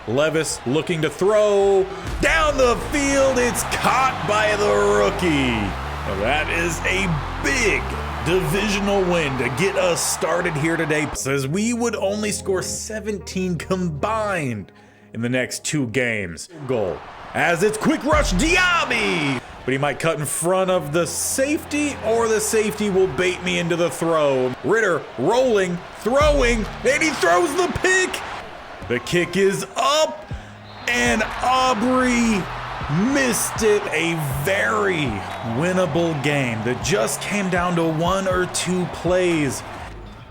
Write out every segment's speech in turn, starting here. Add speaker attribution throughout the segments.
Speaker 1: Levis looking to throw down the field. It's caught by the rookie. Now that is a big divisional win to get us started here today. Says we would only score 17 combined in the next 2 games. Goal as it's quick rush Diaby, but he might cut in front of the safety, or the safety will bait me into the throw. Ritter rolling, throwing, and he throws the pick. The kick is up, and Aubrey missed it. A very winnable game that just came down to 1 or 2 plays.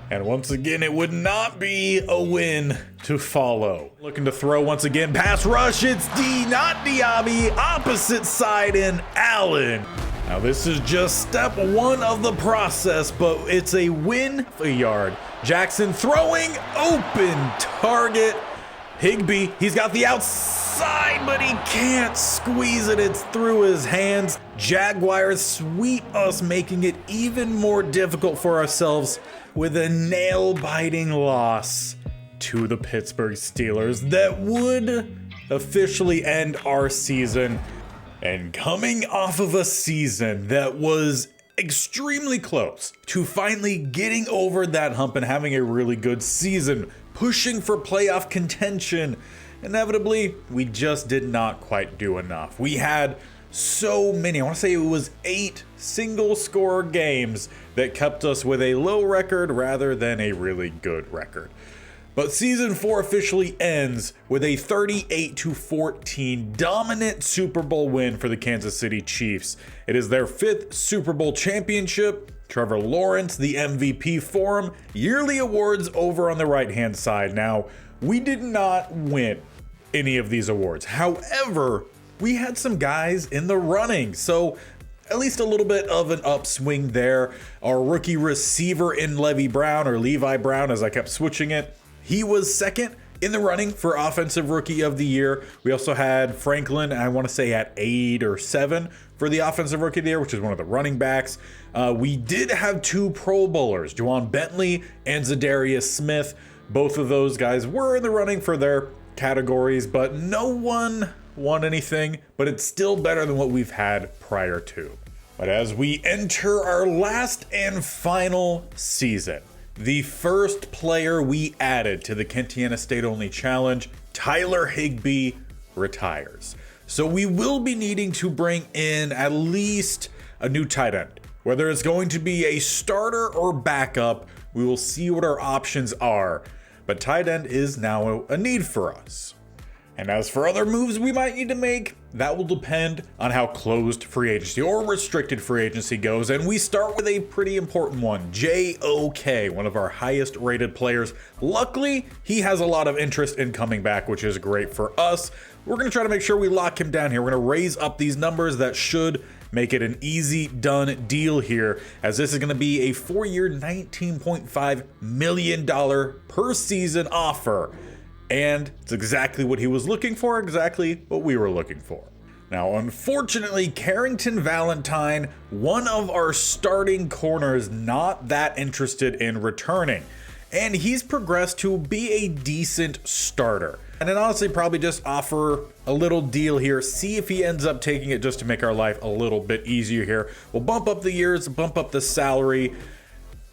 Speaker 1: And once again, it would not be a win to follow. Looking to throw once again, pass rush, it's not Diaby, opposite side in Allen. Now this is just step 1 of the process, but it's a win a yard. Jackson throwing, open target. Higbee, he's got the outside, but he can't squeeze it. It's through his hands. Jaguars sweep us, making it even more difficult for ourselves with a nail-biting loss to the Pittsburgh Steelers that would officially end our season. And coming off of a season that was extremely close to finally getting over that hump and having a really good season, pushing for playoff contention, inevitably, we just did not quite do enough. We had so many, I want to say it was 8 single score games that kept us with a low record rather than a really good record. But season 4 officially ends with a 38-14 dominant Super Bowl win for the Kansas City Chiefs. It is their 5th Super Bowl championship. Trevor Lawrence, the MVP for him. Yearly awards over on the right-hand side. Now, we did not win any of these awards. However, we had some guys in the running, so at least a little bit of an upswing there. Our rookie receiver in Levi Brown, as I kept switching it, he was second in the running for Offensive Rookie of the Year. We also had Franklin, I want to say at 8 or 7 for the Offensive Rookie of the Year, which is one of the running backs. We did have 2 Pro Bowlers, Juwan Bentley and Zadarius Smith. Both of those guys were in the running for their categories, but no one won anything, but it's still better than what we've had prior to. But as we enter our last and final season, the first player we added to the Kentiana State Only Challenge, Tyler Higbee, retires. So we will be needing to bring in at least a new tight end. Whether it's going to be a starter or backup, we will see what our options are. But tight end is now a need for us. And as for other moves we might need to make, that will depend on how closed free agency or restricted free agency goes. And we start with a pretty important one, JOK, one of our highest rated players. Luckily, he has a lot of interest in coming back, which is great for us. We're going to try to make sure we lock him down here. We're going to raise up these numbers. That should make it an easy done deal here, as this is going to be a 4-year, $19.5 million per season offer. And it's exactly what he was looking for, exactly what we were looking for. Now, unfortunately, Carrington Valentine, one of our starting corners, not that interested in returning. And he's progressed to be a decent starter. And then honestly, probably just offer a little deal here, see if he ends up taking it just to make our life a little bit easier here. We'll bump up the years, bump up the salary,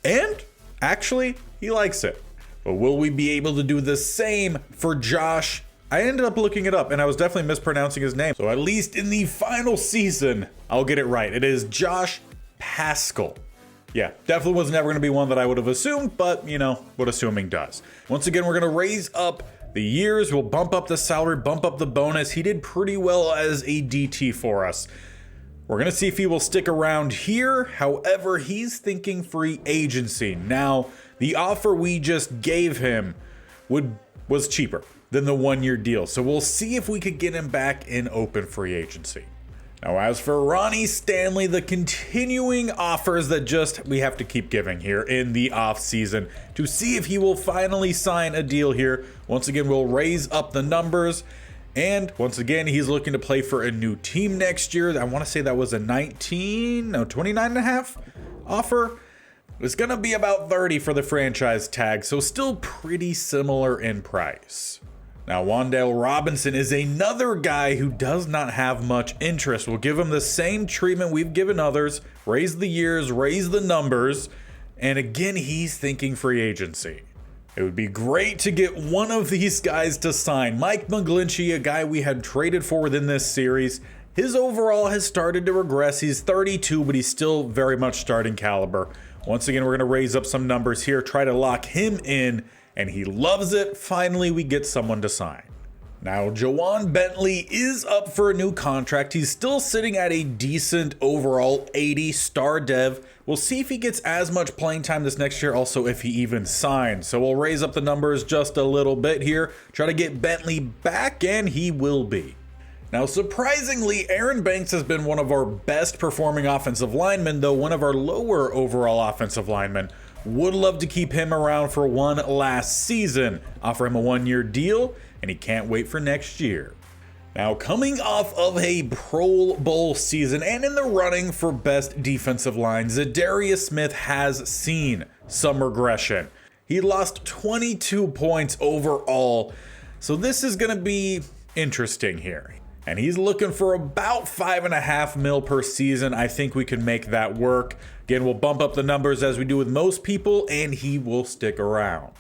Speaker 1: and actually, he likes it. But will we be able to do the same for Josh? I ended up looking it up, and I was definitely mispronouncing his name. So at least in the final season, I'll get it right. It is Josh Paschal. Yeah, definitely was never going to be one that I would have assumed, but you know what assuming does. Once again, we're going to raise up the years. We'll bump up the salary, bump up the bonus. He did pretty well as a DT for us. We're going to see if he will stick around here. However, he's thinking free agency. Now, the offer we just gave him was cheaper than the 1-year deal. So we'll see if we could get him back in open free agency. Now, as for Ronnie Stanley, the continuing offers that we have to keep giving here in the off season to see if he will finally sign a deal here. Once again, we'll raise up the numbers. And once again, he's looking to play for a new team next year. I want to say that was a 29.5 offer. It's going to be about 30 for the franchise tag, so still pretty similar in price. Now, Wan'Dale Robinson is another guy who does not have much interest. We'll give him the same treatment we've given others, raise the years, raise the numbers, and again, he's thinking free agency. It would be great to get one of these guys to sign. Mike McGlinchey, a guy we had traded for within this series, his overall has started to regress. He's 32, but he's still very much starting caliber. Once again, we're going to raise up some numbers here, try to lock him in, and he loves it. Finally, we get someone to sign. Now, Jawan Bentley is up for a new contract. He's still sitting at a decent overall 80 star dev. We'll see if he gets as much playing time this next year, also if he even signs. So we'll raise up the numbers just a little bit here, try to get Bentley back, and he will be. Now, surprisingly, Aaron Banks has been one of our best performing offensive linemen, though one of our lower overall offensive linemen. Would love to keep him around for one last season, offer him a 1-year deal, and he can't wait for next year. Now, coming off of a Pro Bowl season and in the running for best defensive line, Zadarius Smith has seen some regression. He lost 22 points overall, so this is going to be interesting here. And he's looking for about $5.5 million per season. I think we can make that work. Again, we'll bump up the numbers as we do with most people, and he will stick around.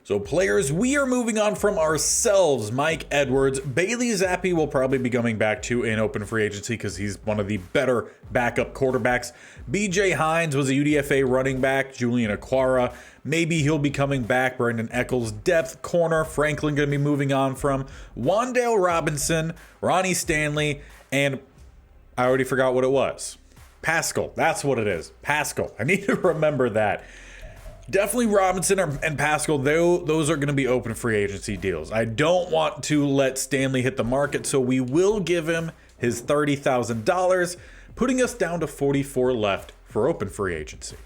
Speaker 1: So players, we are moving on from ourselves. Mike Edwards, Bailey Zappe will probably be coming back to in open free agency because he's one of the better backup quarterbacks. BJ Hines was a UDFA running back. Julian Aquara, maybe he'll be coming back. Brandon Eccles, depth corner. Franklin going to be moving on from. Wan'Dale Robinson, Ronnie Stanley, and I already forgot what it was. Pascal, that's what it is. Pascal, I need to remember that. Definitely Robinson and Pascal, those are going to be open free agency deals. I don't want to let Stanley hit the market, so we will give him his $30,000, putting us down to 44 left for open free agency.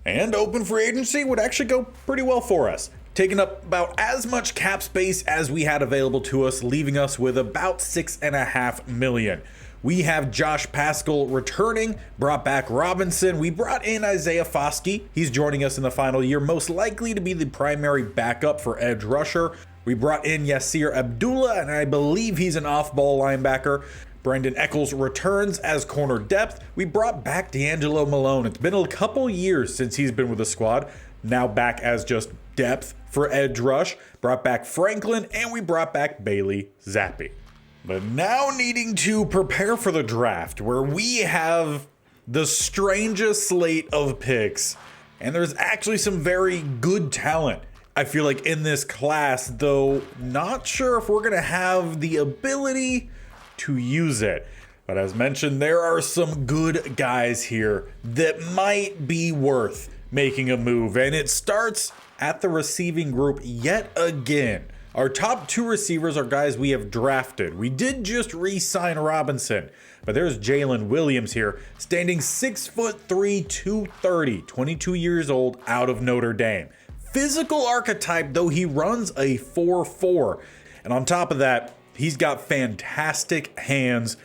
Speaker 1: And open free agency would actually go pretty well for us, taking up about as much cap space as we had available to us, leaving us with about $6.5 million. We have Josh Pascal returning, brought back Robinson. We brought in Isaiah Foskey. He's joining us in the final year, most likely to be the primary backup for edge rusher. We brought in Yasir Abdullah, and I believe he's an off-ball linebacker. Brandon Eccles returns as corner depth. We brought back D'Angelo Malone. It's been a couple years since he's been with the squad. Now back as just depth for edge rush. Brought back Franklin, and we brought back Bailey Zappe. But now needing to prepare for the draft, where we have the strangest slate of picks, and there's actually some very good talent, I feel like, in this class, though not sure if we're going to have the ability to use it. But as mentioned, there are some good guys here that might be worth making a move, and it starts at the receiving group yet again. Our top two receivers are guys we have drafted. We did just re-sign Robinson, but there's Jalen Williams here, standing 6'3", 230, 22 years old, out of Notre Dame. Physical archetype, though he runs a 4.4. And on top of that, he's got fantastic hands,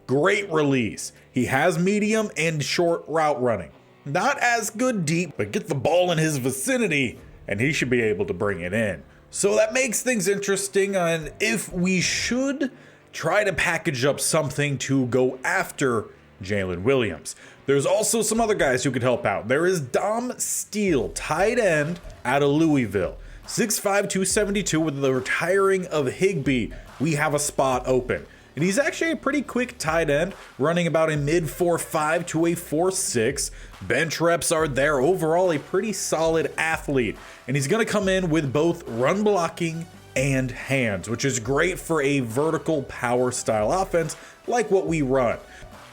Speaker 1: great release. He has medium and short route running. Not as good deep, but get the ball in his vicinity, and he should be able to bring it in. So that makes things interesting on if we should try to package up something to go after Jalen Williams. There's also some other guys who could help out. There is Dom Steele, tight end out of Louisville. 6'5", 272 with the retiring of Higbee. We have a spot open. And he's actually a pretty quick tight end, running about a mid 4.5 to a 4.6. Bench reps are there. Overall, a pretty solid athlete. And he's going to come in with both run blocking and hands, which is great for a vertical power style offense like what we run.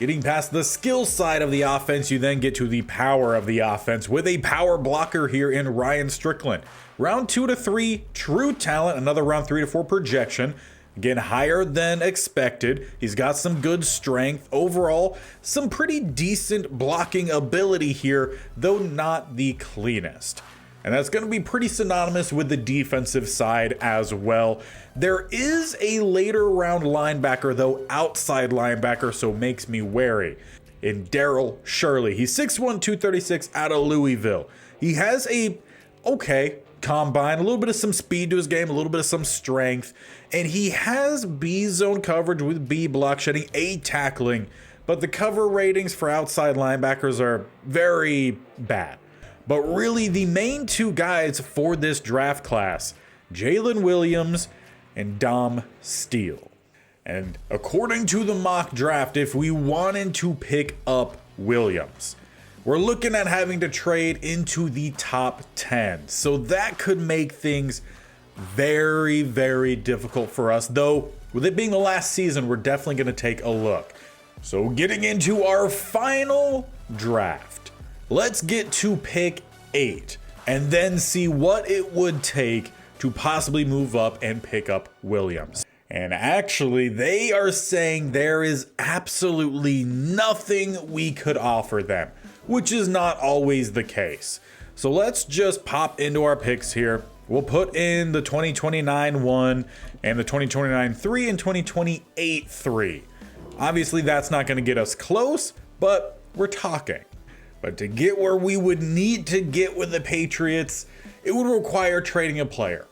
Speaker 1: Getting past the skill side of the offense, you then get to the power of the offense with a power blocker here in Ryan Strickland. Round 2 to 3, true talent. Another round 3 to 4 projection. Again, higher than expected. He's got some good strength. Overall, some pretty decent blocking ability here, though not the cleanest. And that's going to be pretty synonymous with the defensive side as well. There is a later round linebacker, though, outside linebacker, so makes me wary. In Daryl Shirley. He's 6'1", 236 out of Louisville. He has a combine, a little bit of some speed to his game, a little bit of some strength, and he has B zone coverage with B block shedding, A tackling, but the cover ratings for outside linebackers are very bad. But really, the main two guys for this draft class, Jalen Williams and Dom Steele. And according to the mock draft, if we wanted to pick up Williams, we're looking at having to trade into the top 10. So that could make things very, very difficult for us. Though, with it being the last season, we're definitely going to take a look. So getting into our final draft, let's get to pick 8 and then see what it would take to possibly move up and pick up Williams. And actually, they are saying there is absolutely nothing we could offer them, which is not always the case. So let's just pop into our picks here. We'll put in the 2029 1 and the 2029 3 and 2028 3. Obviously, that's not going to get us close, but we're talking. But to get where we would need to get with the Patriots, it would require trading a player.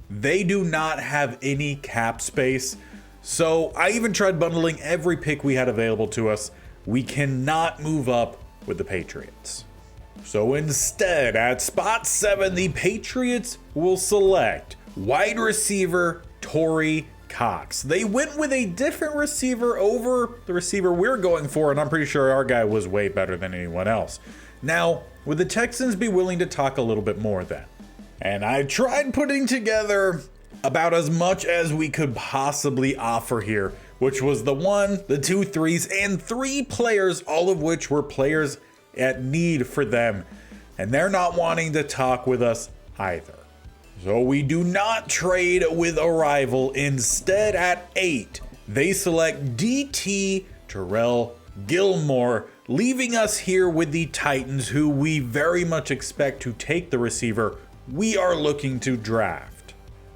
Speaker 1: They do not have any cap space, so I even tried bundling every pick we had available to us. We cannot move up with the Patriots. So instead, at spot 7, the Patriots will select wide receiver Torrey Cox. They went with a different receiver over the receiver we're going for, and I'm pretty sure our guy was way better than anyone else. Now, would the Texans be willing to talk a little bit more then? And I tried putting together about as much as we could possibly offer here, which was the 1, the 2, 3s, and 3 players, all of which were players at need for them. And they're not wanting to talk with us either. So we do not trade with a rival. Instead, at 8, they select DT Terrell Gilmore, leaving us here with the Titans, who we very much expect to take the receiver we are looking to draft.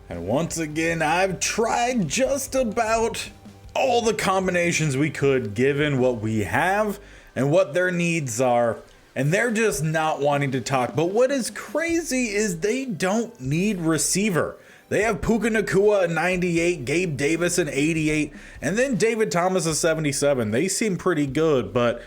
Speaker 1: And once again, I've tried just about all the combinations we could given what we have and what their needs are, and they're just not wanting to talk. But what is crazy is they don't need receiver. They have Puka Nacua at 98, Gabe Davis at 88, and then David Thomas at 77. They seem pretty good, but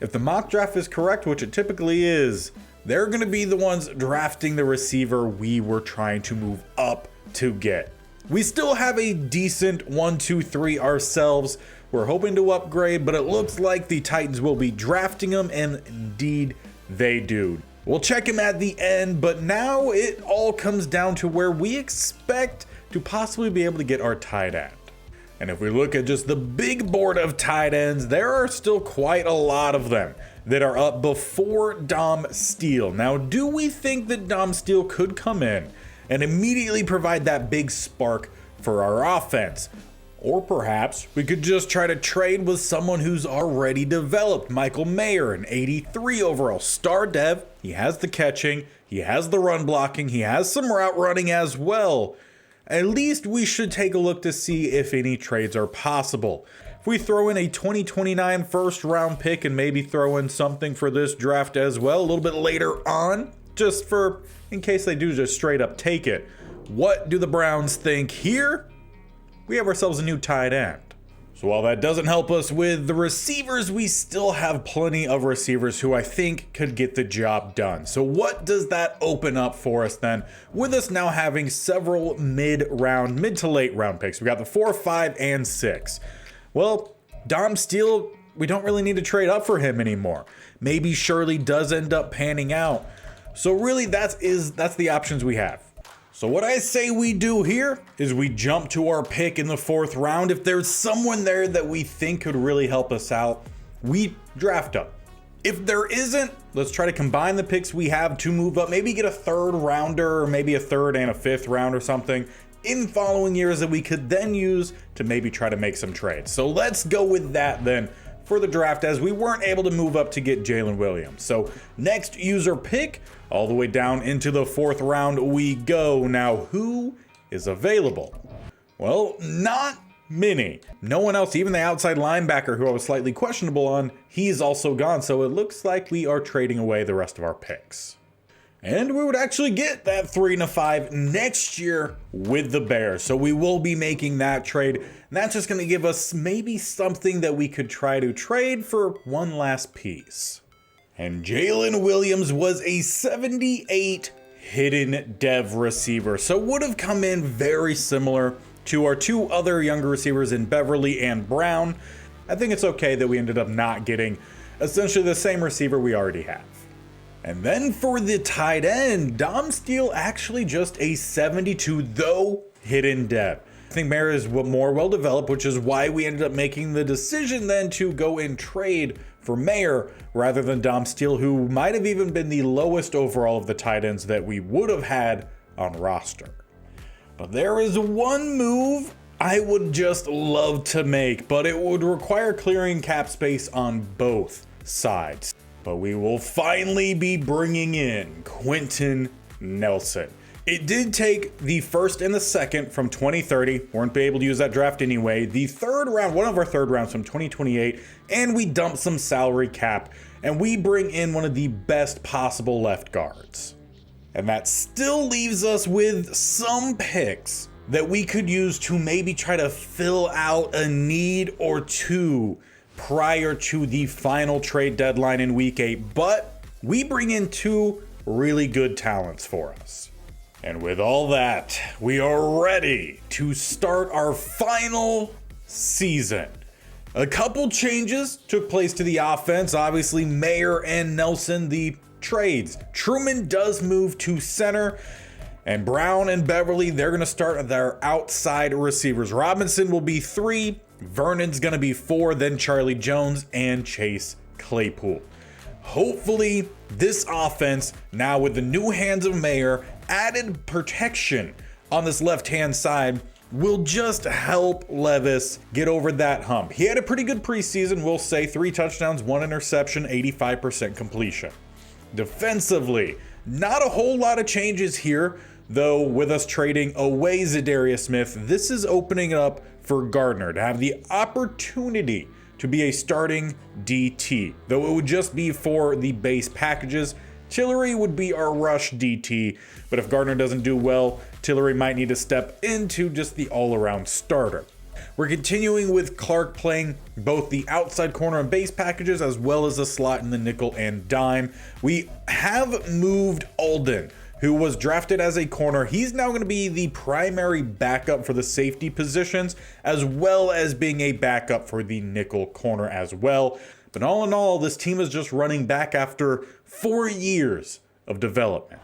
Speaker 1: if the mock draft is correct, which it typically is, they're going to be the ones drafting the receiver we were trying to move up to get. We still have a decent 1, 2, 3 ourselves. We're hoping to upgrade, but it looks like the Titans will be drafting them, and indeed they do. We'll check him at the end, but now it all comes down to where we expect to possibly be able to get our tight end. And if we look at just the big board of tight ends, there are still quite a lot of them that are up before Dom Steele. Now, do we think that Dom Steele could come in and immediately provide that big spark for our offense? Or perhaps we could just try to trade with someone who's already developed. Michael Mayer, an 83 overall star dev. He has the catching, he has the run blocking, he has some route running as well. At least we should take a look to see if any trades are possible. If we throw in a 2029 first round pick and maybe throw in something for this draft as well a little bit later on, just for in case they do just straight up take it. What do the Browns think here? We have ourselves a new tight end. So while that doesn't help us with the receivers, we still have plenty of receivers who I think could get the job done. So what does that open up for us then, with us now having several mid to late round picks? We got the 4, 5, and 6. Well, Dom Steele, we don't really need to trade up for him anymore. Maybe Shirley does end up panning out. So really that's the options we have. So what I say we do here is we jump to our pick in the 4th round. If there's someone there that we think could really help us out, we draft up. If there isn't, let's try to combine the picks we have to move up, maybe get a 3rd rounder or maybe a 3rd and a 5th round or something in following years that we could then use to maybe try to make some trades. So let's go with that then for the draft, as we weren't able to move up to get Jalen Williams. So next user pick, all the way down into the 4th round we go. Now, who is available? Well, not many. No one else, even the outside linebacker who I was slightly questionable on, he's also gone. So it looks like we are trading away the rest of our picks. And we would actually get that 3-5 next year with the Bears. So we will be making that trade. And that's just going to give us maybe something that we could try to trade for one last piece. And Jalen Williams was a 78 hidden dev receiver. So would have come in very similar to our two other younger receivers in Beverly and Brown. I think it's okay that we ended up not getting essentially the same receiver we already have. And then for the tight end, Dom Steele actually just a 72, though hidden dev. I think Mayer is more well-developed, which is why we ended up making the decision then to go and trade for Mayer rather than Dom Steele, who might have even been the lowest overall of the tight ends that we would have had on roster. But there is one move I would just love to make, but it would require clearing cap space on both sides. But we will finally be bringing in Quentin Nelson. It did take the first and the second from 2030. Weren't able to use that draft anyway. The third round, one of our third rounds from 2028, and we dump some salary cap, and we bring in one of the best possible left guards. And that still leaves us with some picks that we could use to maybe try to fill out a need or two prior to the final trade deadline in week 8, but we bring in two really good talents for us. And with all that, we are ready to start our final season. A couple changes took place to the offense. Obviously, Mayer and Nelson, the trades. Truman does move to center, and Brown and Beverly, they're going to start their outside receivers. Robinson will be 3, Vernon's going to be 4, then Charlie Jones and Chase Claypool. Hopefully, this offense, now with the new hands of Mayer, added protection on this left-hand side, will just help Levis get over that hump. He had a pretty good preseason, we'll say, 3 touchdowns, 1 interception, 85% completion. Defensively, not a whole lot of changes here, though with us trading away Zadarius Smith, this is opening it up for Gardner to have the opportunity to be a starting DT, though it would just be for the base packages. Tillery would be our rush DT, but if Gardner doesn't do well, Tillery might need to step into just the all-around starter. We're continuing with Clark playing both the outside corner and base packages as well as the slot in the nickel and dime. We have moved Alden, who was drafted as a corner. He's now going to be the primary backup for the safety positions, as well as being a backup for the nickel corner as well. But all in all, this team is just running back after 4 years of development.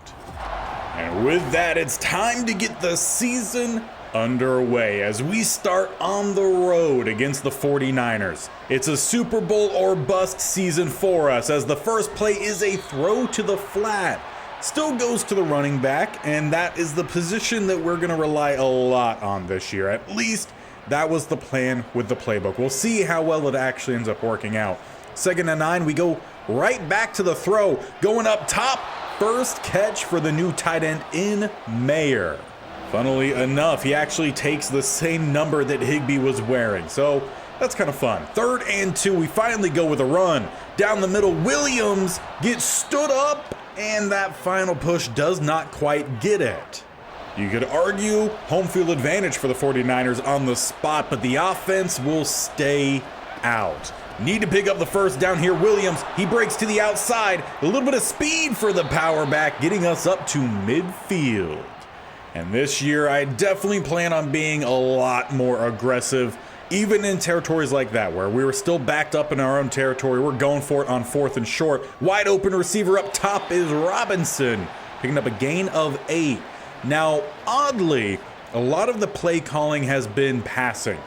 Speaker 1: And with that, it's time to get the season underway as we start on the road against the 49ers. It's a Super Bowl or bust season for us, as the first play is a throw to the flat. Still goes to the running back, and that is the position that we're going to rely a lot on this year. At least that was the plan with the playbook. We'll see how well it actually ends up working out. 2nd and 9, we go right back to the throw, going up top. First catch for the new tight end in Mayer. Funnily enough, he actually takes the same number that Higbee was wearing, so that's kind of fun. 3rd and 2, we finally go with a run. Down the middle, Williams gets stood up, and that final push does not quite get it. You could argue home field advantage for the 49ers on the spot, but the offense will stay out. Need to pick up the first down here. Williams, he breaks to the outside. A little bit of speed for the power back, getting us up to midfield. And this year, I definitely plan on being a lot more aggressive, even in territories like that, where we were still backed up in our own territory. We're going for it on 4th and short. Wide open receiver up top is Robinson, picking up a gain of 8. Now, oddly, a lot of the play calling has been passing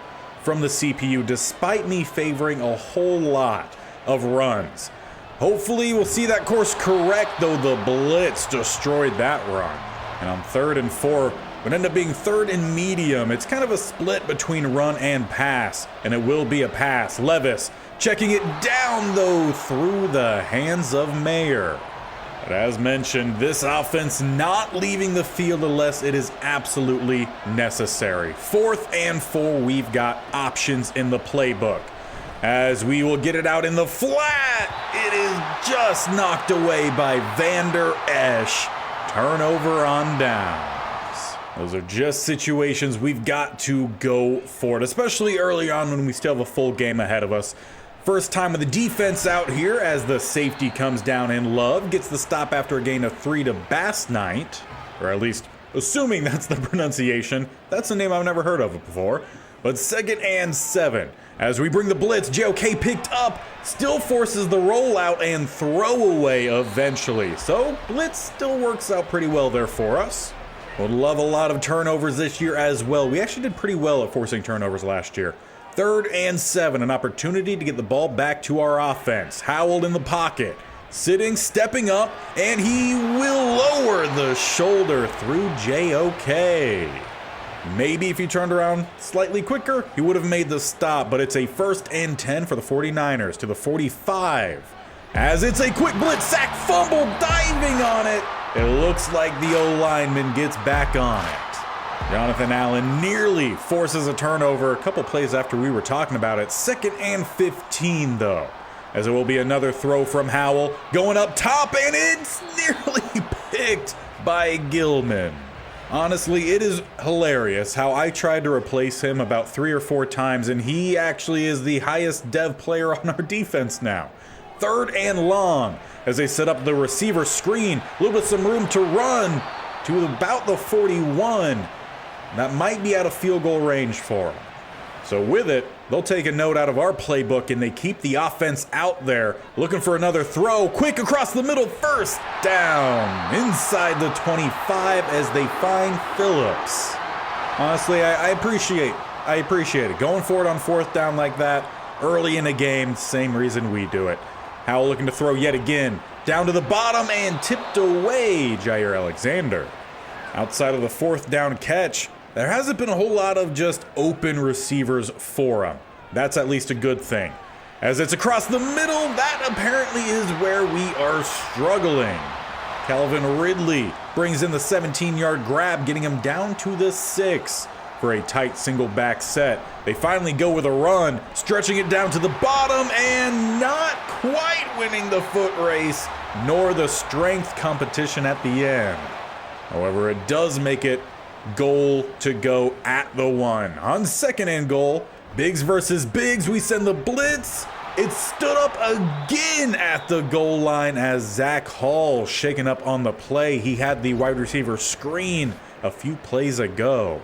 Speaker 1: from the CPU, despite me favoring a whole lot of runs. Hopefully, we'll see that course correct, though the blitz destroyed that run. And on 3rd and 4, would end up being 3rd and medium. It's kind of a split between run and pass, and it will be a pass. Levis checking it down, though, through the hands of Mayer. But as mentioned, this offense not leaving the field unless it is absolutely necessary. 4th and 4, we've got options in the playbook. As we will get it out in the flat, it is just knocked away by Vander Esch. turnover on downs. Those are just situations we've got to go for it, especially early on when we still have a full game ahead of us. First time with the defense out here as the safety comes down in Love, gets the stop after a gain of 3 to Bass Knight, or at least assuming that's the pronunciation. That's a name I've never heard of before. But 2nd and 7. As we bring the blitz, JOK picked up, still forces the rollout and throwaway eventually. So blitz still works out pretty well there for us. Would love a lot of turnovers this year as well. We actually did pretty well at forcing turnovers last year. 3rd and 7, an opportunity to get the ball back to our offense. Howell in the pocket, sitting, stepping up, and he will lower the shoulder through JOK. Maybe if he turned around slightly quicker, he would have made the stop, but it's a 1st and 10 for the 49ers to the 45. As it's a quick blitz, sack, fumble, diving on it. It looks like the O-lineman gets back on it. Jonathan Allen nearly forces a turnover a couple plays after we were talking about it. 2nd and 15 though, as it will be another throw from Howell, going up top, and it's nearly picked by Gilman. Honestly, it is hilarious how I tried to replace him about 3 or 4 times, and he actually is the highest dev player on our defense now. 3rd and long, as they set up the receiver screen, a little bit of some room to run to about the 41. That might be out of field goal range for him. So with it, they'll take a note out of our playbook and they keep the offense out there, looking for another throw. Quick across the middle, 1st down, inside the 25 as they find Phillips. Honestly, I appreciate it. Going for it on 4th down like that, early in a game, same reason we do it. Howell looking to throw yet again, down to the bottom and tipped away, Jair Alexander. Outside of the 4th down catch, there hasn't been a whole lot of just open receivers for him. That's at least a good thing. As it's across the middle, that apparently is where we are struggling. Calvin Ridley brings in the 17-yard grab, getting him down to the 6 for a tight single back set. They finally go with a run, stretching it down to the bottom and not quite winning the foot race, nor the strength competition at the end. However, it does make it goal to go at the 1. On 2nd and goal, Biggs versus Biggs, we send the blitz. It stood up again at the goal line as Zach Hall shaken up on the play. He had the wide receiver screen a few plays ago.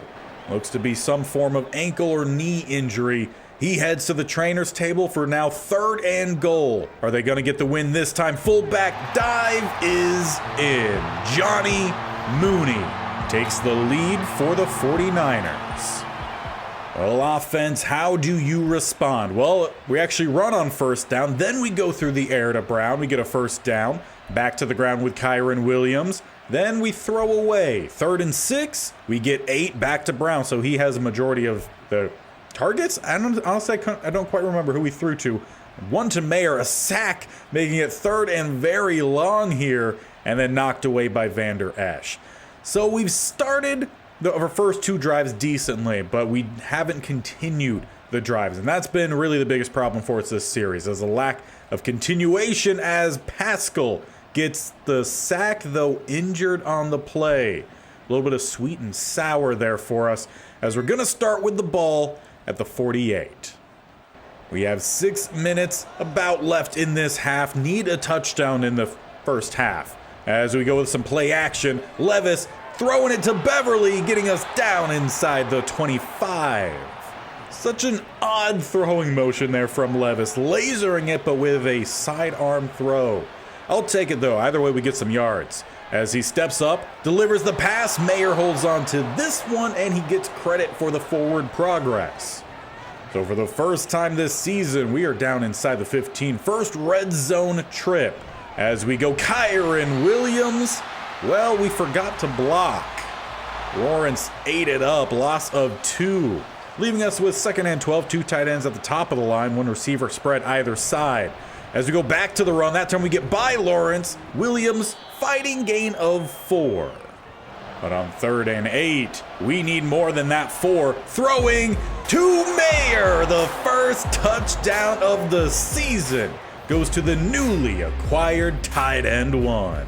Speaker 1: Looks to be some form of ankle or knee injury. He heads to the trainer's table for now 3rd and goal. Are they going to get the win this time? Fullback dive is in. Johnny Mooney takes the lead for the 49ers. Well, offense, how do you respond? Well, we actually run on 1st down, then we go through the air to Brown. We get a 1st down, back to the ground with Kyron Williams. Then we throw away. 3rd and 6, we get 8 back to Brown, so he has a majority of the targets. Honestly, I don't quite remember who we threw to. 1 to Mayer, a sack, making it 3rd and very long here, and then knocked away by Vander Esch. So we've started our first 2 drives decently, but we haven't continued the drives. And that's been really the biggest problem for us this series, is a lack of continuation as Pascal gets the sack, though injured on the play. A little bit of sweet and sour there for us, as we're going to start with the ball at the 48. We have 6 minutes about left in this half. Need a touchdown in the first half. As we go with some play action, Levis throwing it to Beverly, getting us down inside the 25. Such an odd throwing motion there from Levis, lasering it but with a sidearm throw. I'll take it though, either way we get some yards. As he steps up, delivers the pass, Mayer holds on to this one and he gets credit for the forward progress. So for the first time this season, we are down inside the 15. First red zone trip. As we go, Kyron Williams, well, we forgot to block. Lawrence ate it up, loss of 2. Leaving us with 2nd and 12, 2 tight ends at the top of the line, 1 receiver spread either side. As we go back to the run, that time we get by Lawrence. Williams fighting gain of 4. But on 3rd and 8, we need more than that 4. Throwing to Mayer, the first touchdown of the season goes to the newly acquired tight end 1.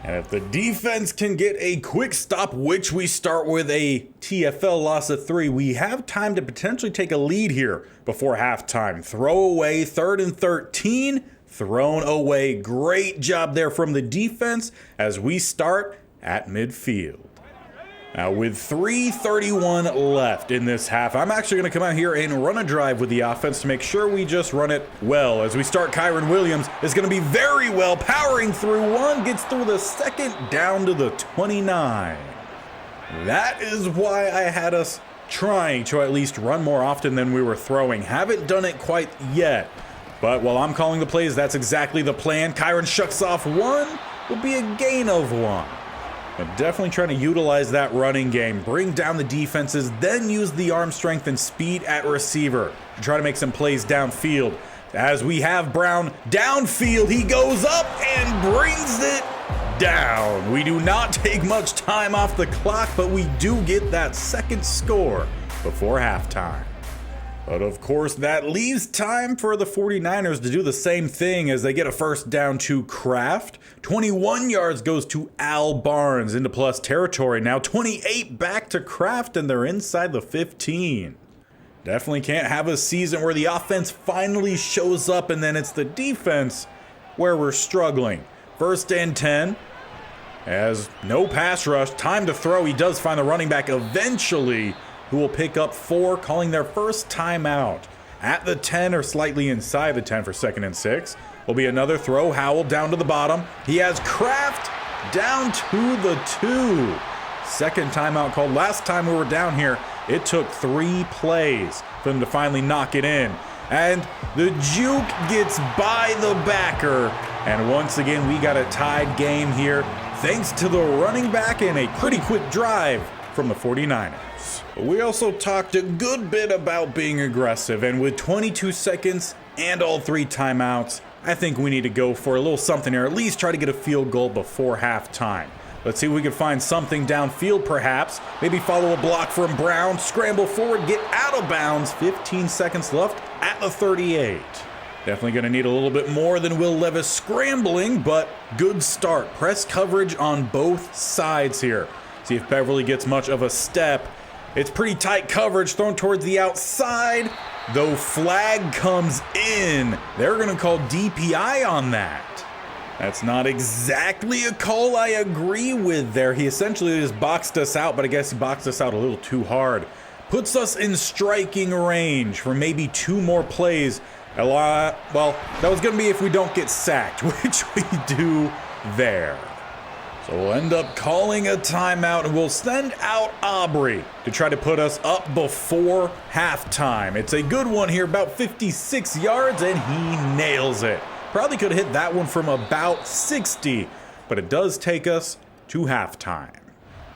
Speaker 1: And if the defense can get a quick stop, which we start with a TFL loss of 3, we have time to potentially take a lead here before halftime. Throw away, 3rd and 13, thrown away. Great job there from the defense as we start at midfield. Now with 3:31 left in this half, I'm actually going to come out here and run a drive with the offense to make sure we just run it well. As we start, Kyren Williams is going to be very well, powering through one, gets through the second, down to the 29. That is why I had us trying to at least run more often than we were throwing. Haven't done it quite yet, but while I'm calling the plays, that's exactly the plan. Kyren shucks off one, will be a gain of 1. But definitely trying to utilize that running game, bring down the defenses, then use the arm strength and speed at receiver to try to make some plays downfield. As we have Brown downfield, he goes up and brings it down. We do not take much time off the clock, but we do get that second score before halftime. But of course, that leaves time for the 49ers to do the same thing as they get a first down to Kraft. 21 yards goes to Al Barnes into plus territory. Now 28 back to Kraft, and they're inside the 15. Definitely can't have a season where the offense finally shows up and then it's the defense where we're struggling. 1st and 10. As no pass rush, time to throw. He does find the running back eventually, who will pick up 4, calling their first timeout. At the 10 or slightly inside the 10 for 2nd and 6. Will be another throw. Howell down to the bottom. He has Kraft down to the 2. Second timeout called. Last time we were down here, it took 3 plays for them to finally knock it in. And the juke gets by the backer. And once again, we got a tied game here thanks to the running back and a pretty quick drive from the 49ers. We also talked a good bit about being aggressive, and with 22 seconds and all 3 timeouts, I think we need to go for a little something here, at least try to get a field goal before halftime. Let's see if we can find something downfield perhaps, maybe follow a block from Brown, scramble forward, get out of bounds, 15 seconds left at the 38. Definitely going to need a little bit more than Will Levis scrambling, but good start. Press coverage on both sides here. See if Beverly gets much of a step. It's pretty tight coverage thrown towards the outside, though flag comes in. They're going to call DPI on that. That's not exactly a call I agree with there. He essentially just boxed us out, but I guess he boxed us out a little too hard. Puts us in striking range for maybe 2 more plays. Well, that was going to be if we don't get sacked, which we do there. So we'll end up calling a timeout, and we'll send out Aubrey to try to put us up before halftime. It's a good one here, about 56 yards, and he nails it. Probably could have hit that one from about 60, but it does take us to halftime.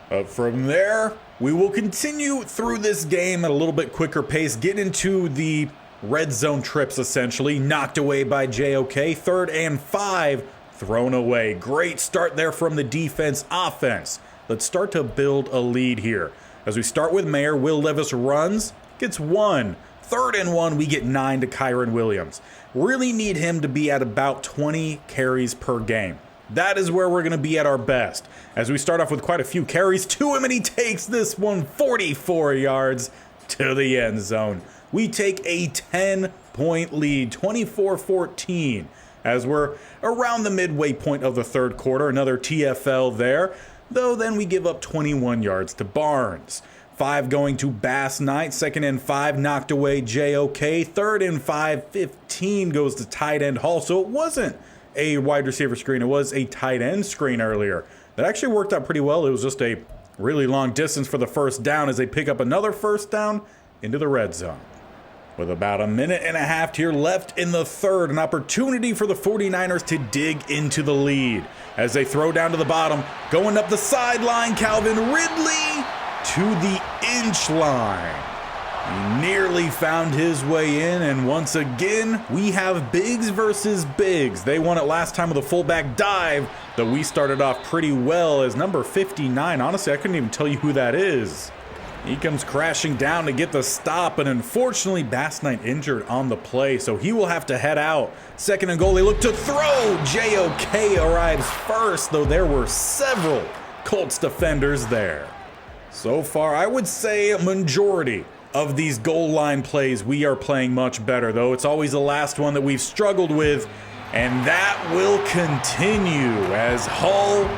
Speaker 1: But from there, we will continue through this game at a little bit quicker pace, get into the red zone trips essentially, knocked away by JOK, 3rd and 5. Thrown away. Great start there from the defense. Offense. Let's start to build a lead here. As we start with Mayer, Will Levis runs, gets 1. 3rd and 1, we get 9 to Kyren Williams. Really need him to be at about 20 carries per game. That is where we're going to be at our best. As we start off with quite a few carries to him, and he takes this one 44 yards to the end zone. We take a 10-point lead, 24-14. As we're around the midway point of the 3rd quarter, another TFL there, though then we give up 21 yards to Barnes. 5 going to Bass Knight, 2nd and 5 knocked away JOK, 3rd and 5, 15 goes to tight end Hall. So it wasn't a wide receiver screen, it was a tight end screen earlier. That actually worked out pretty well. It was just a really long distance for the first down as they pick up another first down into the red zone. With about a minute and a half here left in the 3rd, an opportunity for the 49ers to dig into the lead. As they throw down to the bottom, going up the sideline, Calvin Ridley to the inch line. He nearly found his way in, and once again, we have bigs versus bigs. They won it last time with a fullback dive, though we started off pretty well as number 59. Honestly, I couldn't even tell you who that is. He comes crashing down to get the stop, and unfortunately Bass Knight injured on the play, so he will have to head out. Second and goal, they look to throw. JOK arrives first, though there were several Colts defenders there. So far, I would say a majority of these goal line plays we are playing much better, though it's always the last one that we've struggled with, and that will continue as Hull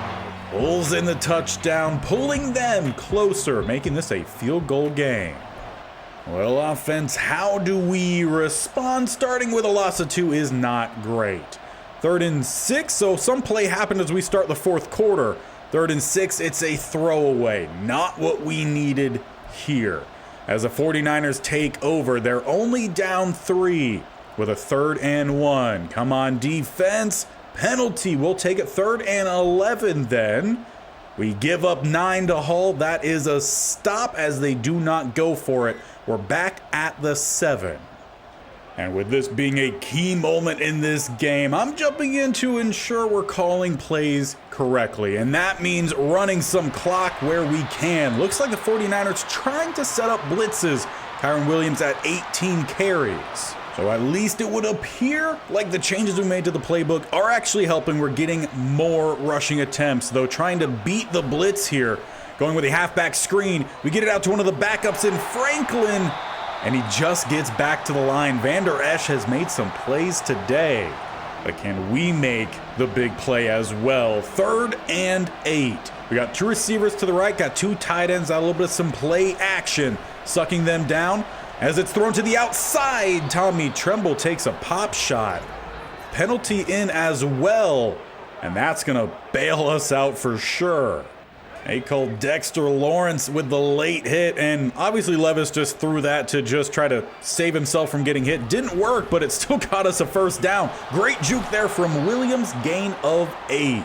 Speaker 1: pulls in the touchdown, pulling them closer, making this a field goal game. Well, offense, how do we respond? Starting with a loss of 2 is not great. 3rd and 6, so some play happened as we start the fourth quarter. 3rd and 6, it's a throwaway. Not what we needed here. As the 49ers take over, they're only down 3 with a 3rd and 1. Come on, defense. Penalty. We'll take it 3rd and 11 then. We give up 9 to Hull. That is a stop as they do not go for it. We're back at the 7. And with this being a key moment in this game, I'm jumping in to ensure we're calling plays correctly. And that means running some clock where we can. Looks like the 49ers trying to set up blitzes. Kyron Williams at 18 carries. So at least it would appear like the changes we made to the playbook are actually helping. We're getting more rushing attempts, though trying to beat the blitz here. Going with a halfback screen, we get it out to one of the backups in Franklin, and he just gets back to the line. Vander Esch has made some plays today, but can we make the big play as well? 3rd and 8. We got 2 receivers to the right, got 2 tight ends, got a little bit of some play action, sucking them down. As it's thrown to the outside, Tommy Tremble takes a pop shot. Penalty in as well, and that's going to bail us out for sure. They called Dexter Lawrence with the late hit, and obviously Levis just threw that to just try to save himself from getting hit. Didn't work, but it still got us a first down. Great juke there from Williams, gain of 8.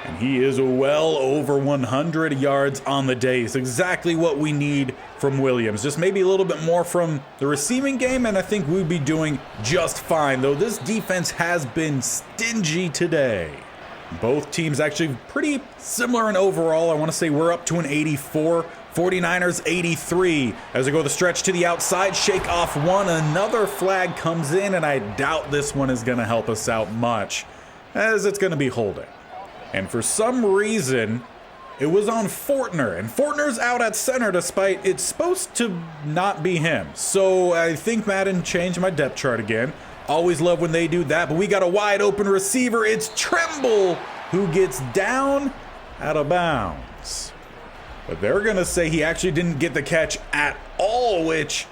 Speaker 1: And he is well over 100 yards on the day. It's exactly what we need from Williams. Just maybe a little bit more from the receiving game, and I think we'd be doing just fine, though this defense has been stingy today. Both teams actually pretty similar in overall. I want to say we're up to an 84. 49ers 83. As they go the stretch to the outside, shake off one. Another flag comes in, and I doubt this one is going to help us out much, as it's going to be holding. And for some reason, it was on Fortner, and Fortner's out at center despite it's supposed to not be him. So I think Madden changed my depth chart again. Always love when they do that, but we got a wide open receiver. It's Tremble who gets down out of bounds. But they're going to say he actually didn't get the catch at all, which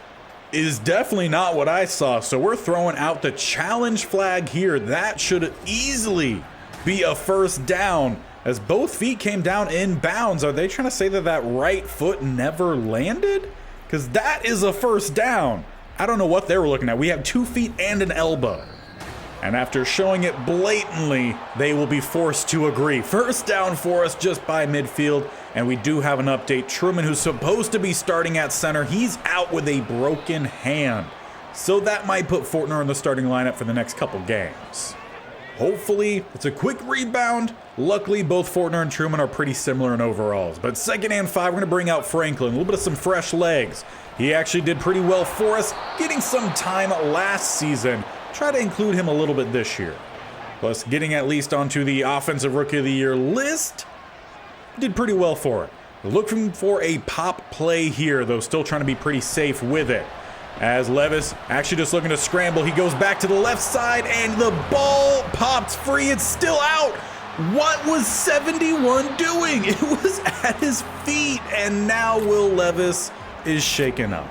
Speaker 1: is definitely not what I saw. So we're throwing out the challenge flag here. That should easily be a first down as both feet came down in bounds. Are they trying to say that that right foot never landed? Because that is a first down. I don't know what they were looking at. We have 2 feet and an elbow. And after showing it blatantly, they will be forced to agree. First down for us just by midfield. And we do have an update. Truman, who's supposed to be starting at center, he's out with a broken hand. So that might put Fortner in the starting lineup for the next couple games. Hopefully, it's a quick rebound. Luckily, both Fortner and Truman are pretty similar in overalls. But 2nd and 5, we're going to bring out Franklin. A little bit of some fresh legs. He actually did pretty well for us, getting some time last season. Try to include him a little bit this year. Plus, getting at least onto the Offensive Rookie of the Year list. Did pretty well for it. Looking for a pop play here, though still trying to be pretty safe with it. As Levis actually just looking to scramble, he goes back to the left side and the ball pops free. It's still out. What was 71 doing? It was at his feet, and now Will Levis is shaken up.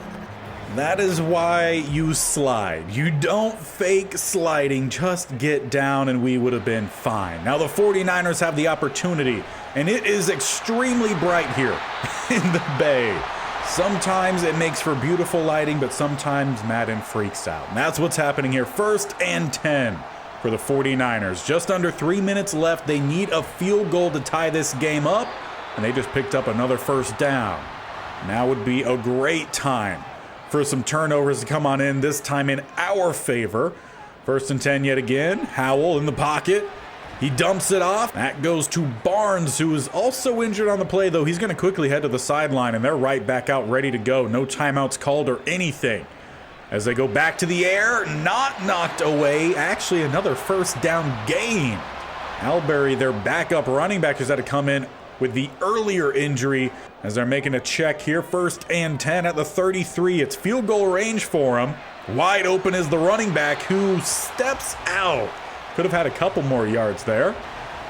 Speaker 1: That is why you slide. You don't fake sliding, just get down and we would have been fine. Now the 49ers have the opportunity, and it is extremely bright here in the Bay. Sometimes it makes for beautiful lighting, but sometimes Madden freaks out. And that's what's happening here. 1st and 10 for the 49ers. Just under 3 minutes left. They need a field goal to tie this game up, and they just picked up another first down. Now would be a great time for some turnovers to come on in, this time in our favor. 1st and 10 yet again. Howell in the pocket. He dumps it off. That goes to Barnes, who is also injured on the play, though. He's going to quickly head to the sideline, and they're right back out ready to go. No timeouts called or anything. As they go back to the air, not knocked away. Actually, another first down gain. Alberry, their backup running back, has had to come in with the earlier injury as they're making a check here. 1st and 10 at the 33. It's field goal range for him. Wide open is the running back, who steps out. Could have had a couple more yards there.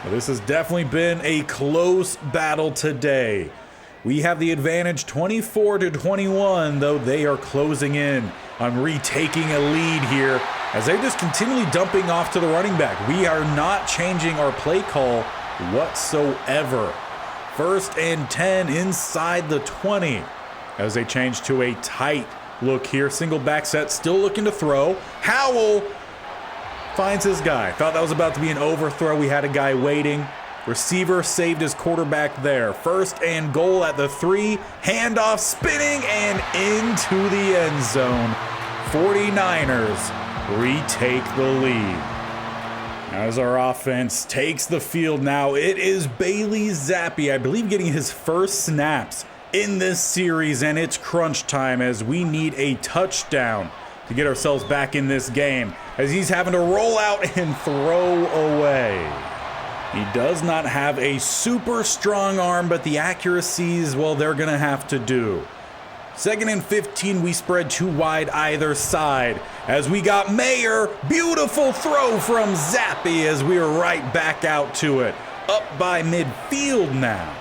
Speaker 1: But this has definitely been a close battle today. We have the advantage 24-21, though they are closing in on retaking a lead here as they're just continually dumping off to the running back. We are not changing our play call whatsoever. 1st and 10 inside the 20 as they change to a tight look here. Single back set, still looking to throw. Howell finds his guy. Thought that was about to be an overthrow. We had a guy waiting. Receiver saved his quarterback there. 1st and goal at the 3. Handoff spinning and into the end zone. 49ers retake the lead. As our offense takes the field now, it is Bailey Zappe, I believe, getting his first snaps in this series, and it's crunch time as we need a touchdown to get ourselves back in this game, as he's having to roll out and throw away. He does not have a super strong arm, but the accuracies, well, they're going to have to do. 2nd and 15, we spread 2 wide either side as we got Mayer. Beautiful throw from Zappe as we are right back out to it. Up by midfield now.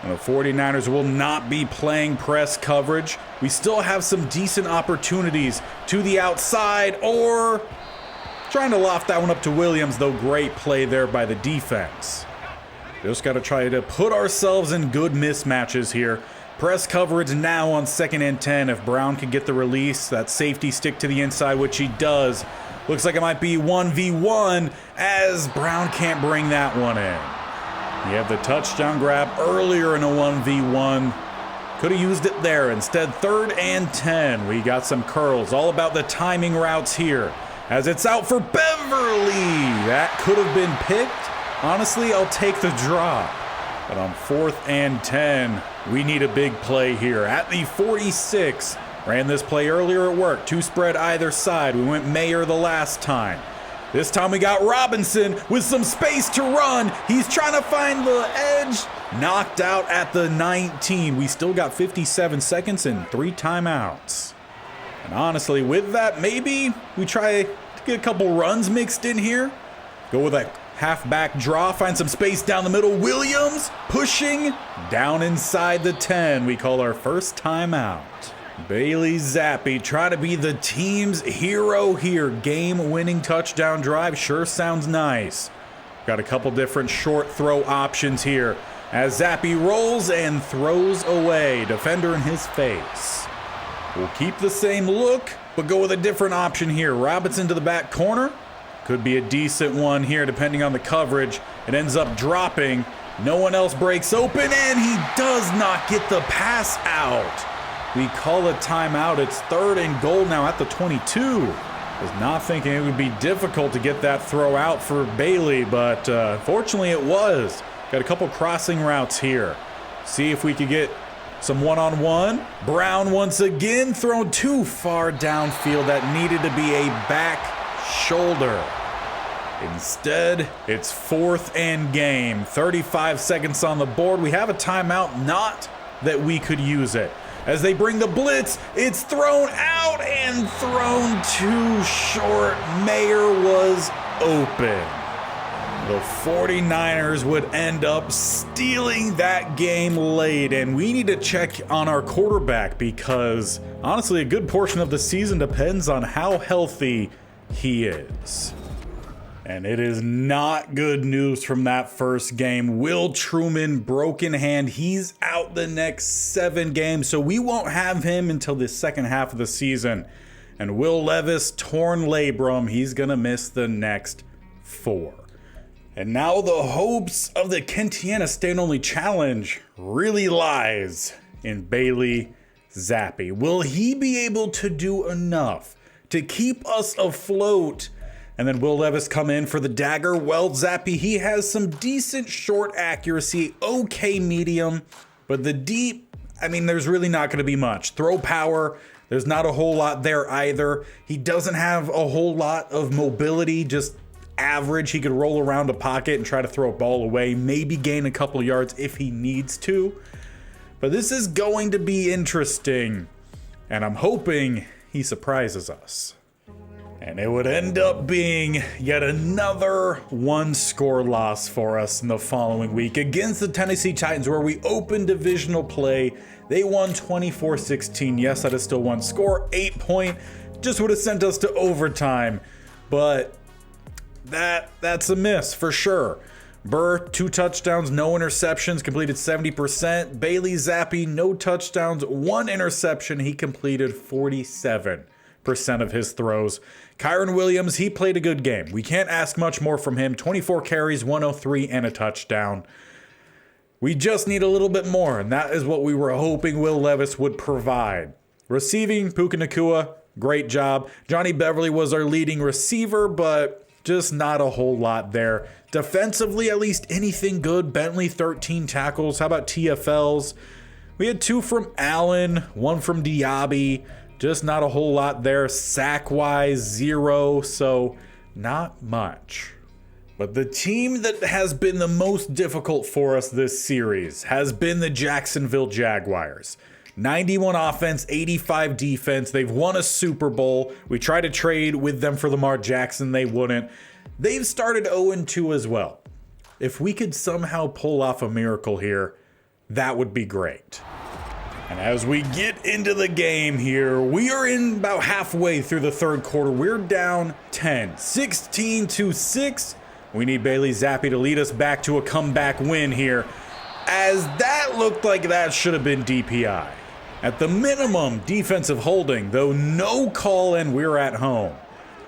Speaker 1: And the 49ers will not be playing press coverage. We still have some decent opportunities to the outside, or trying to loft that one up to Williams, though great play there by the defense. Just got to try to put ourselves in good mismatches here. Press coverage now on 2nd and 10. If Brown can get the release, that safety stick to the inside, which he does. Looks like it might be 1v1 as Brown can't bring that one in. He had the touchdown grab earlier in a 1v1. Could have used it there. Instead, 3rd and 10. We got some curls. All about the timing routes here as it's out for Beverly. That could have been picked. Honestly, I'll take the drop. But on 4th and 10, we need a big play here. At the 46, ran this play earlier at work. 2 spread either side. We went Mayer the last time. This time we got Robinson with some space to run. He's trying to find the edge. Knocked out at the 19. We still got 57 seconds and 3 timeouts. And honestly, with that, maybe we try to get a couple runs mixed in here. Go with that halfback draw, find some space down the middle. Williams pushing down inside the 10. We call our first timeout. Bailey Zappe trying to be the team's hero here. Game-winning touchdown drive sure sounds nice. Got a couple different short throw options here as Zappe rolls and throws away. Defender in his face. We'll keep the same look, but go with a different option here. Robinson to the back corner. Could be a decent one here depending on the coverage. It ends up dropping. No one else breaks open, and he does not get the pass out. We call a timeout. It's 3rd and goal now at the 22. Was not thinking it would be difficult to get that throw out for Bailey, but fortunately it was. Got a couple crossing routes here. See if we could get some one-on-one. Brown once again thrown too far downfield. That needed to be a back shoulder. Instead, it's 4th and game. 35 seconds on the board. We have a timeout, not that we could use it. As they bring the blitz, it's thrown out and thrown too short. Mayer was open. The 49ers would end up stealing that game late, and we need to check on our quarterback because, honestly, a good portion of the season depends on how healthy he is. And it is not good news from that first game. Will Truman, broken hand. He's out the next 7 games, so we won't have him until the second half of the season. And Will Levis, torn labrum. He's going to miss the next 4. And now the hopes of the Kentiana State-only challenge really lies in Bailey Zappe. Will he be able to do enough to keep us afloat And then Will Levis come in for the dagger. Well, Zappe, he has some decent short accuracy, okay medium, but the deep, I mean, there's really not going to be much. Throw power, there's not a whole lot there either. He doesn't have a whole lot of mobility, just average. He could roll around a pocket and try to throw a ball away, maybe gain a couple yards if he needs to. But this is going to be interesting, and I'm hoping he surprises us. And it would end up being yet another one-score loss for us in the following week against the Tennessee Titans, where we opened divisional play. They won 24-16. Yes, that is still one score. 8-point. Just would have sent us to overtime. But that's a miss for sure. Burr, 2 touchdowns, no interceptions, completed 70%. Bailey Zappe, no touchdowns, 1 interception. He completed 47% of his throws. Kyren Williams, he played a good game. We can't ask much more from him. 24 carries, 103, and a touchdown. We just need a little bit more, and that is what we were hoping Will Levis would provide. Receiving, Puka Nacua, great job. Johnny Beverly was our leading receiver, but just not a whole lot there. Defensively, at least anything good. Bentley, 13 tackles. How about TFLs? We had 2 from Allen, 1 from Diaby. Just not a whole lot there. Sack-wise, 0, so not much. But the team that has been the most difficult for us this series has been the Jacksonville Jaguars. 91 offense, 85 defense. They've won a Super Bowl. We tried to trade with them for Lamar Jackson. They wouldn't. They've started 0-2 as well. If we could somehow pull off a miracle here, that would be great. And as we get into the game here, we are in about halfway through the third quarter. We're down 10, 16-6. We need Bailey Zappe to lead us back to a comeback win here, as that looked like that should have been DPI. At the minimum, defensive holding, though no call and we're at home.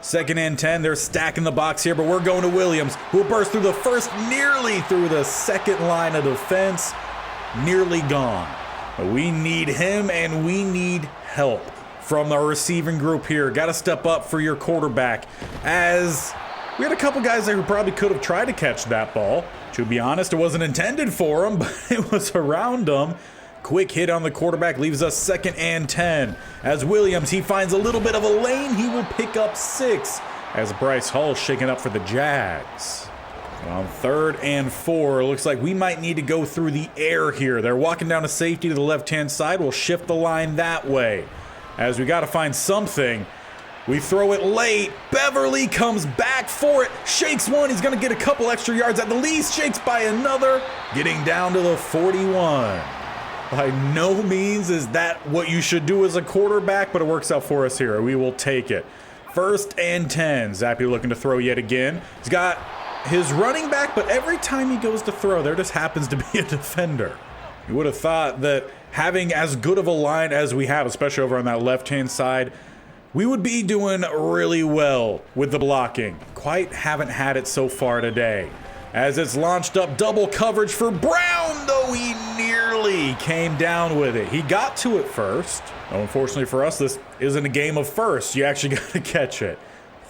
Speaker 1: 2nd and 10, they're stacking the box here, but we're going to Williams, who burst through the first, nearly through the second line of defense, nearly gone. We need him, and we need help from our receiving group here. Got to step up for your quarterback, as we had a couple guys there who probably could have tried to catch that ball. To be honest, it wasn't intended for him, but it was around him. Quick hit on the quarterback leaves us 2nd and 10. As Williams, he finds a little bit of a lane. He will pick up 6 as Bryce Hall shaking up for the Jags. On 3rd and 4, looks like we might need to go through the air here. They're walking down a safety to the left-hand side. We'll shift the line that way. As we got to find something. We throw it late. Beverly comes back for it. Shakes one. He's going to get a couple extra yards at the least. Shakes by another. Getting down to the 41. By no means is that what you should do as a quarterback, but it works out for us here. We will take it. 1st and 10. Zappe looking to throw yet again. He's got his running back, but every time he goes to throw, there just happens to be a defender. You would have thought that having as good of a line as we have, especially over on that left-hand side, we would be doing really well with the blocking. Quite haven't had it so far today. As it's launched up, double coverage for Brown, though he nearly came down with it. He got to it first. Oh, unfortunately for us, this isn't a game of first. You actually got to catch it.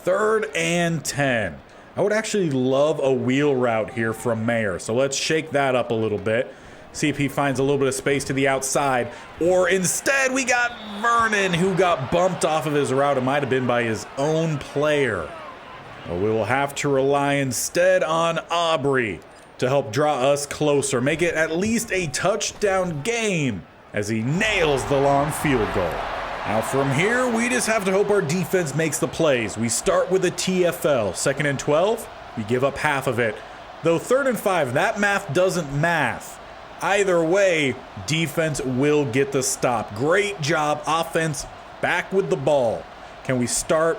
Speaker 1: 3rd and 10. I would actually love a wheel route here from Mayer, so let's shake that up a little bit. See if he finds a little bit of space to the outside. Or instead, we got Vernon, who got bumped off of his route. It might have been by his own player. Well, we will have to rely instead on Aubrey to help draw us closer. Make it at least a touchdown game as he nails the long field goal. Now from here, we just have to hope our defense makes the plays. We start with a TFL. 2nd and 12, we give up half of it. Though 3rd and 5, that math doesn't math. Either way, defense will get the stop. Great job, offense, back with the ball. Can we start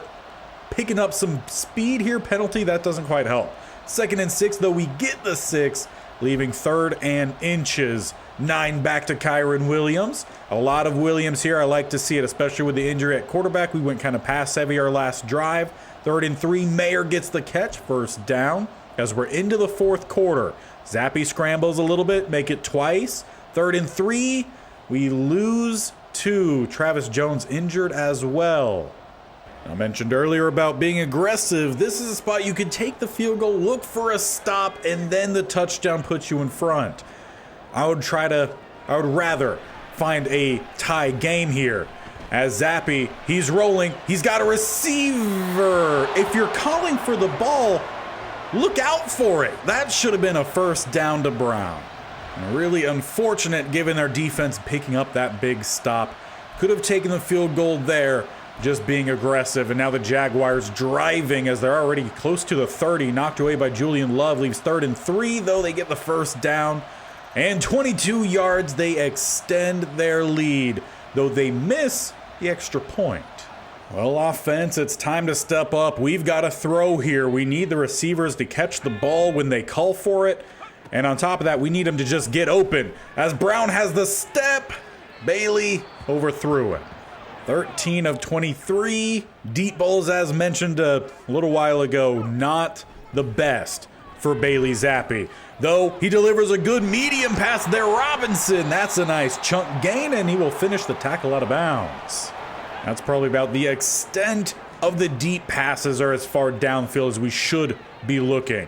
Speaker 1: picking up some speed here? Penalty, that doesn't quite help. 2nd and 6, though, we get the 6, leaving 3rd and inches. 9 back to Kyren Williams. A lot of Williams here. I like to see it, especially with the injury at quarterback. We went kind of pass heavy our last drive. 3rd and 3, Mayer gets the catch. 1st down as we're into the 4th quarter. Zappe scrambles a little bit, make it twice. 3rd and 3, we lose 2. Travis Jones injured as well. I mentioned earlier about being aggressive. This is a spot you can take the field goal, look for a stop, and then the touchdown puts you in front. I would rather find a tie game here. As Zappe, he's rolling, he's got a receiver. If you're calling for the ball, look out for it. That should have been a first down to Brown. And really unfortunate given their defense picking up that big stop. Could have taken the field goal there, just being aggressive. And now the Jaguars driving as they're already close to the 30, knocked away by Julian Love, leaves 3rd and 3, though they get the first down. And 22 yards, they extend their lead, though they miss the extra point. Well, offense, it's time to step up. We've got a throw here. We need the receivers to catch the ball when they call for it. And on top of that, we need them to just get open. As Brown has the step, Bailey overthrew it. 13 of 23. Deep balls, as mentioned a little while ago, not the best for Bailey Zappe. Though he delivers a good medium pass there, Robinson. That's a nice chunk gain, and he will finish the tackle out of bounds. That's probably about the extent of the deep passes are as far downfield as we should be looking.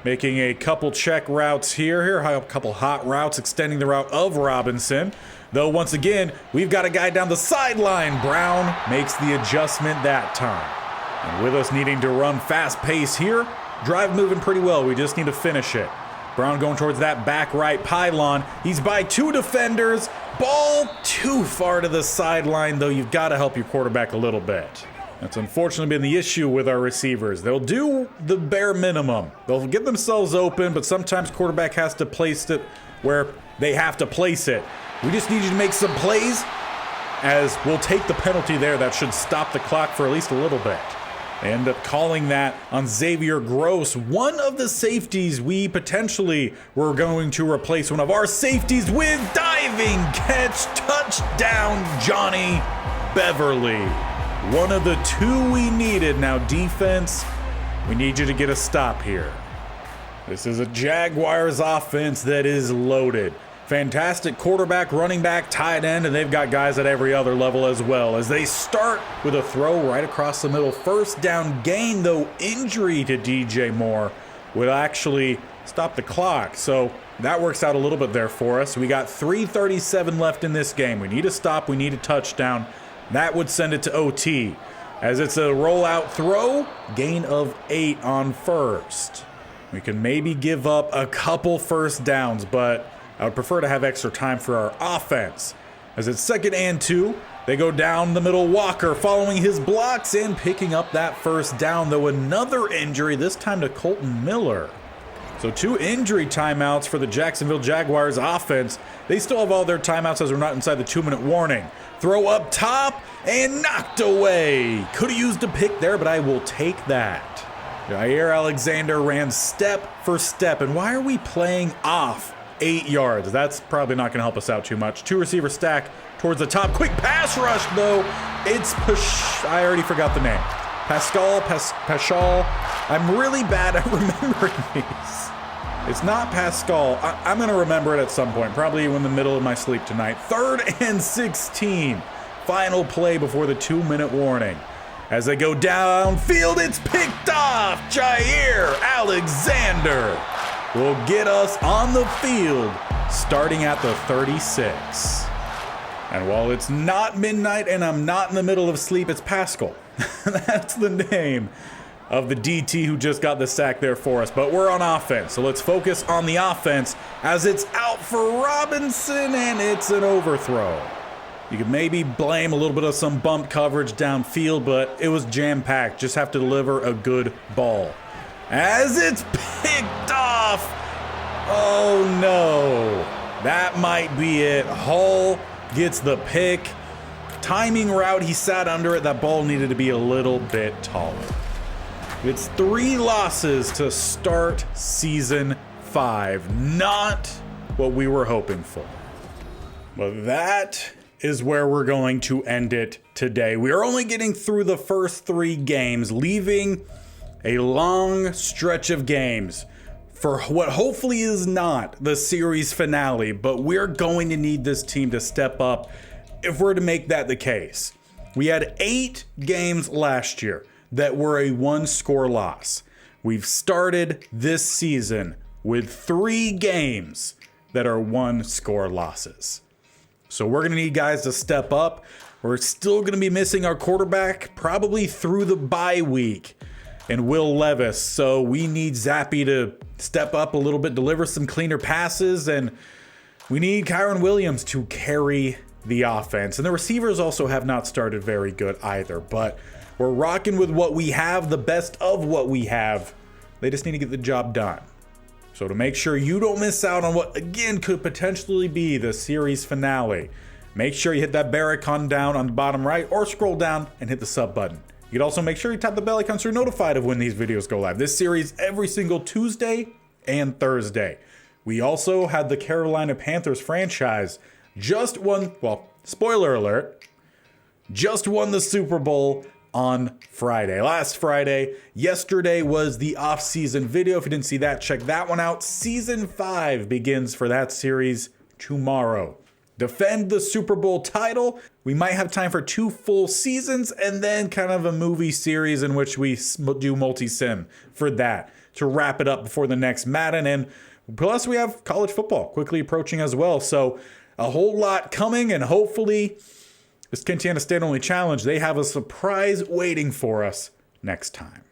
Speaker 1: Making a couple check routes here, a couple hot routes, extending the route of Robinson. Though once again, we've got a guy down the sideline. Brown makes the adjustment that time. And with us needing to run fast pace here, drive moving pretty well. We just need to finish it. Brown going towards that back right pylon. He's by 2 defenders. Ball too far to the sideline, though you've got to help your quarterback a little bit. That's unfortunately been the issue with our receivers. They'll do the bare minimum. They'll get themselves open, but sometimes quarterback has to place it where they have to place it. We just need you to make some plays, as we'll take the penalty there. That should stop the clock for at least a little bit. They end up calling that on Xavier Gross, one of the safeties we potentially were going to replace one of our safeties with. Diving catch, touchdown, Johnny Beverly. One of the 2 we needed. Now defense, we need you to get a stop here. This is a Jaguars offense that is loaded. Fantastic quarterback, running back, tight end, and they've got guys at every other level as well. As they start with a throw right across the middle. First down gain, though injury to DJ Moore would actually stop the clock. So that works out a little bit there for us. We got 3:37 left in this game. We need a stop, we need a touchdown. That would send it to OT. As it's a rollout throw, gain of 8 on first. We can maybe give up a couple first downs, but I would prefer to have extra time for our offense. As it's 2nd and 2, they go down the middle. Walker following his blocks and picking up that first down, though another injury, this time to Colton Miller. So 2 injury timeouts for the Jacksonville Jaguars offense. They still have all their timeouts as we're not inside the 2-minute warning. Throw up top and knocked away. Could have used a pick there, but I will take that. Jair Alexander ran step for step. And why are we playing off 8 yards? That's probably not going to help us out too much. 2 receiver stack towards the top. Quick pass rush, though. It's I already forgot the name. Pascal. I'm really bad at remembering these. It's not Pascal. I'm going to remember it at some point, probably in the middle of my sleep tonight. 3rd and 16. Final play before the 2-minute warning. As they go downfield, it's picked off. Jair Alexander will get us on the field starting at the 36. And while it's not midnight and I'm not in the middle of sleep, it's Pascal. That's the name of the DT who just got the sack there for us. But we're on offense, so let's focus on the offense as it's out for Robinson and it's an overthrow. You could maybe blame a little bit of some bump coverage downfield, but it was jam-packed. Just have to deliver a good ball. As it's picked off. Oh no. That might be it. Hall gets the pick. Timing route, he sat under it. That ball needed to be a little bit taller. It's 3 losses to start season 5. Not what we were hoping for. But that is where we're going to end it today. We are only getting through the first 3 games, leaving a long stretch of games for what hopefully is not the series finale, but we're going to need this team to step up if we're to make that the case. We had 8 games last year that were a 1-score loss. We've started this season with 3 games that are 1-score losses. So we're going to need guys to step up. We're still going to be missing our quarterback probably through the bye week and Will Levis. So we need Zappe to step up a little bit, deliver some cleaner passes, and we need Kyron Williams to carry the offense. And the receivers also have not started very good either, but we're rocking with what we have, the best of what we have. They just need to get the job done. So to make sure you don't miss out on what, again, could potentially be the series finale, make sure you hit that bell icon down on the bottom right or scroll down and hit the sub button. You can also make sure you tap the bell icon so you're notified of when these videos go live. This series every single Tuesday and Thursday. We also had the Carolina Panthers franchise just won, well, spoiler alert, just won the Super Bowl on Friday. Last Friday. Yesterday was the off-season video. If you didn't see that, check that one out. Season 5 begins for that series tomorrow. Defend the Super Bowl title. We might have time for 2 full seasons and then kind of a movie series in which we do multi-sim for that to wrap it up before the next Madden. And plus we have college football quickly approaching as well. So a whole lot coming, and hopefully this Kentiana State Only Challenge, they have a surprise waiting for us next time.